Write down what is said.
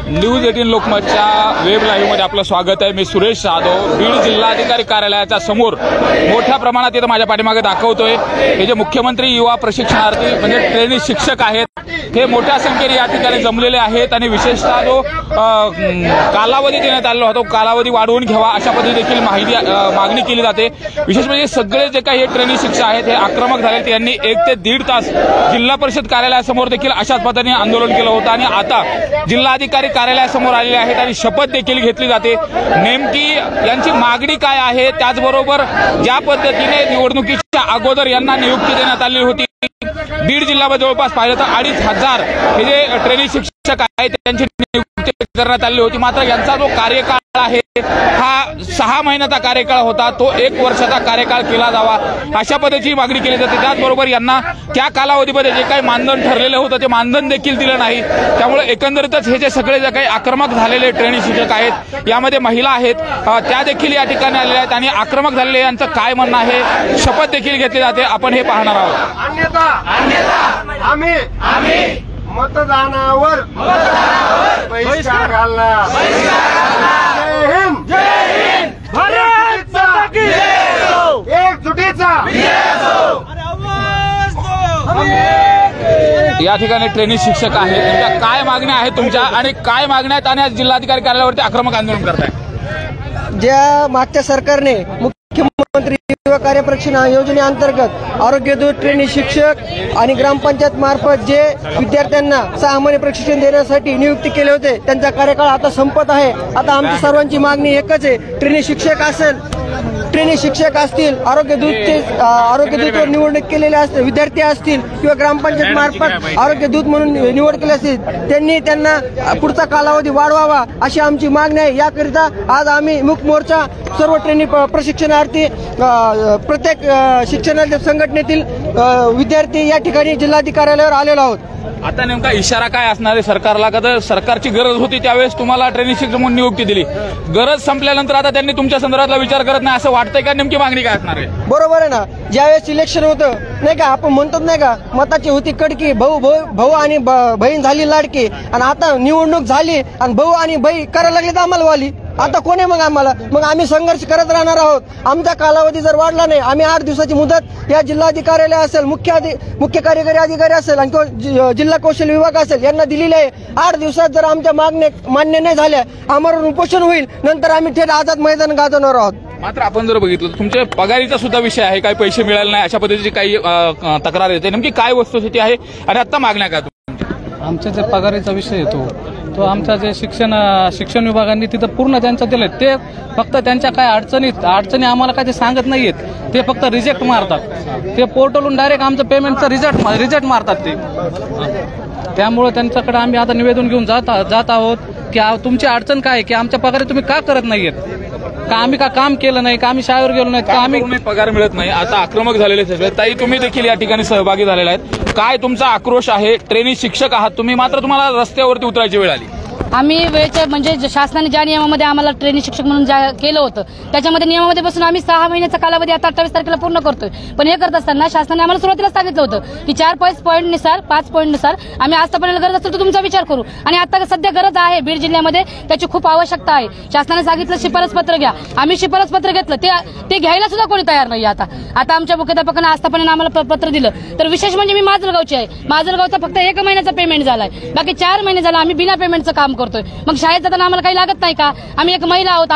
News 18 लोकमतच्या web live मध्ये आपलं स्वागत आहे। मी सुरेश जाधव बीड जिल्हाधिकारी कार्यालयाच्या समोर मोठ्या प्रमाणात इथं माझ्या पाठीमागे दाखवतोय। हे जे मुख्यमंत्री युवा प्रशिक्षणार्थी म्हणजे ट्रेनिंग शिक्षक आहेत हे मोठ्या संख्येने या ठिकाणी जमलेले आहेत आणि विशेषतः जो कालावधी देण्यात आलेला होता कालावधी वाढवून घ्यावा अशा पद्धतीने देखील मागणी केली जाते। विशेष म्हणजे सगळे जे काही ट्रेनिंग शिक्षक आहेत हे आक्रमक झाले। त्यांनी 1 ते 1.5 तास जिल्हा परिषद कार्यालयासमोर देखील अशाच पद्धतीने आंदोलन केलं होतं आणि आता जिल्हाधिकारी कार्यालयासमोर आलेले आहेत आणि शपथ देखील घेतली जाते। नेमकी यांची मागणी काय आहे, त्याचबरोबर ज्या पद्धतीने निवडणुकीच्या अगोदर यांना नियुक्ती देण्यात आली होती बीड जिल्ह्यामध्ये जवळपास पाहिलं तर 2,500 हे जे ट्रेनिंग शिक्षक आहेत त्यांची नियुक्ती करण्यात आली होती। मात्र यांचा जो कार्यकाळ आहे हा 6 महिन्याचा कार्यकाळ होता, तो 1 वर्षाचा कार्यकाळ केला जावा अशा पद्धतीची मागणी केली जाते। त्याचबरोबर यांना त्या कालावधीमध्ये जे काही मानधन ठरलेलं होतं ते मानधन देखील दिलं नाही। त्यामुळे एकंदरीतच हे जे सगळे जे काही आक्रमक झालेले ट्रेनिंग शिक्षक आहेत यामध्ये महिला आहेत त्या देखील या ठिकाणी आलेल्या आहेत आणि आक्रमक झालेले यांचं काय म्हणणं आहे, शपथ देखील घेतली जाते, आपण हे पाहणार आहोत। आम्ही मतदानावर बहिष्कार घालणार। जय हिंद, भारत माता की जय। एकजुटीचा या ठिकाणी ट्रेनिंग शिक्षक आहेत, तुमच्या काय मागण्या आहेत तुमच्या आणि काय मागण्या आहेत आणि आज जिल्हाधिकारी कार्यालयावरती आक्रमक आंदोलन करताय? ज्या मागच्या सरकारने मुख्यमंत्री युवा कार्यप्रशिक्षण योजनेअंतर्गत आरोग्य दूत ट्रेनिंग शिक्षक आणि ग्रामपंचायत मार्फत जे विद्यार्थ्यांना 6 महिने प्रशिक्षण देण्यासाठी नियुक्ती केले होते त्यांचा कार्यकाळ आता संपत आहे। आता आमची सर्वांची मागणी एकच आहे, ट्रेनिंग शिक्षक असेल, ट्रेनिंग शिक्षक असतील, आरोग्य दूतवर निवडणूक केलेले असतील विद्यार्थी असतील किंवा ग्रामपंचायत मार्फत आरोग्य दूत म्हणून निवड केली असतील त्यांना पुढचा कालावधी वाढवावा अशी आमची मागणी आहे। याकरिता आज आम्ही मुख मोर्चा सर्व ट्रेनिंग प्रशिक्षणार्थी प्रत्येक शिक्षण संघटनेतील विद्यार्थी या ठिकाणी जिल्हाधिकाऱ्यालयावर आलेलो आहोत। आता नेमका इशारा काय असणार आहे सरकारला? का तर सरकारची गरज होती त्यावेळेस तुम्हाला ट्रेनिंग शिक्षक म्हणून नियुक्ती दिली, गरज संपल्यानंतर आता त्यांनी तुमच्या संदर्भातला विचार करत नाही असं वाटतंय का? नेमकी मागणी काय असणार आहे? बरोबर आहे ना, ज्यावेळेस इलेक्शन होतं नाही का आपण म्हणतो नाही का मताची होती कडकी, भाऊ आणि बहीण झाली लाडकी आणि आता निवडणूक झाली आणि भाऊ आणि बहीण करायला लागली तर आम्हाला वाली। आता कोण आहे मग आम्हाला? मग आम्ही संघर्ष करत राहणार आहोत। आमचा कालावधी जर वाढला नाही, आम्ही 8 दिवसाची मुदत या जिल्हाधिकाऱ्याला असेल, मुख्य कार्यकारी अधिकारी असेल आणि जिल्हा कौशल्य विभाग असेल यांना दिलेली आहे। 8 दिवसात जर आमच्या मागण्या मान्य नाही झाल्या आमरण उपोषण होईल, नंतर आम्ही थेट आझाद मैदान गाजवणार आहोत। मात्र आपण जर बघितलं तुमच्या पगारीचा सुद्धा विषय आहे, काही पैसे मिळाले नाही अशा पद्धतीची काही तक्रार येते, नेमकी काय वस्तुस्थिती आहे आणि आता मागण्या काय? आमच्या जे पगारीचा विषय येतो तो आमच्या जे शिक्षण विभागांनी तिथं पूर्ण त्यांचं दिलं, ते फक्त त्यांच्या काय अडचणी आम्हाला काय ते सांगत नाहीयेत, ते फक्त रिजेक्ट मारतात, ते पोर्टलवरून डायरेक्ट आमचं पेमेंटचं रिजेक्ट मारतात ते। त्यामुळे त्यांच्याकडे आम्ही आता निवेदन घेऊन जात आहोत की तुमची अडचण काय की आमच्या पगारी तुम्ही का करत नाहीयेत, का आम्ही का काम केलं नाही, का आम्ही शाळेवर गेलो नाही, का आम्ही पगार मिळत नाही। आता आक्रमक झालेले सगळे ताई तुम्ही देखील या ठिकाणी सहभागी झालेला आहेत, काय तुमचा आक्रोश आहे? ट्रेनिंग शिक्षक आहात तुम्ही, मात्र तुम्हाला रस्त्यावरती उतरायची वेळ आली। आम्ही वेळेच्या म्हणजे शासनाने ज्या नियमामध्ये आम्हाला ट्रेनिंग शिक्षक म्हणून केलं होतं त्याच्यामध्ये नियमामध्ये बसून आम्ही 6 महिन्याचा कालावधी आता 28 तारखेला पूर्ण करतोय। पण हे करत असताना शासनाने आम्हाला सुरुवातीला सांगितलं होतं की 4 पॉईंटनुसार 5 पॉईंटनुसार आम्ही आस्थापनेला गरज असेल तर तुमचा विचार करू आणि आता सध्या गरज आहे बीड जिल्ह्यामध्ये, त्याची खूप आवश्यकता आहे। शासनाने सांगितलं शिफारस पत्र घ्या, आम्ही शिफारस पत्र घेतलं, ते घ्यायला सुद्धा कोणी तयार नाही। आता आमच्या मुख्याध्यापकांना आस्थापनेने आम्हाला पत्र दिलं, तर विशेष म्हणजे मी माजलगावची आहे, माजलगावचा फक्त 1 महिन्याचा पेमेंट झालाय, बाकी 4 महिने झाला आम्ही बिना पेमेंटचं काम करतोय। मग शाळेत जाताना आम्हाला काही लागत नाही का? आम्ही एक महिला आहोत,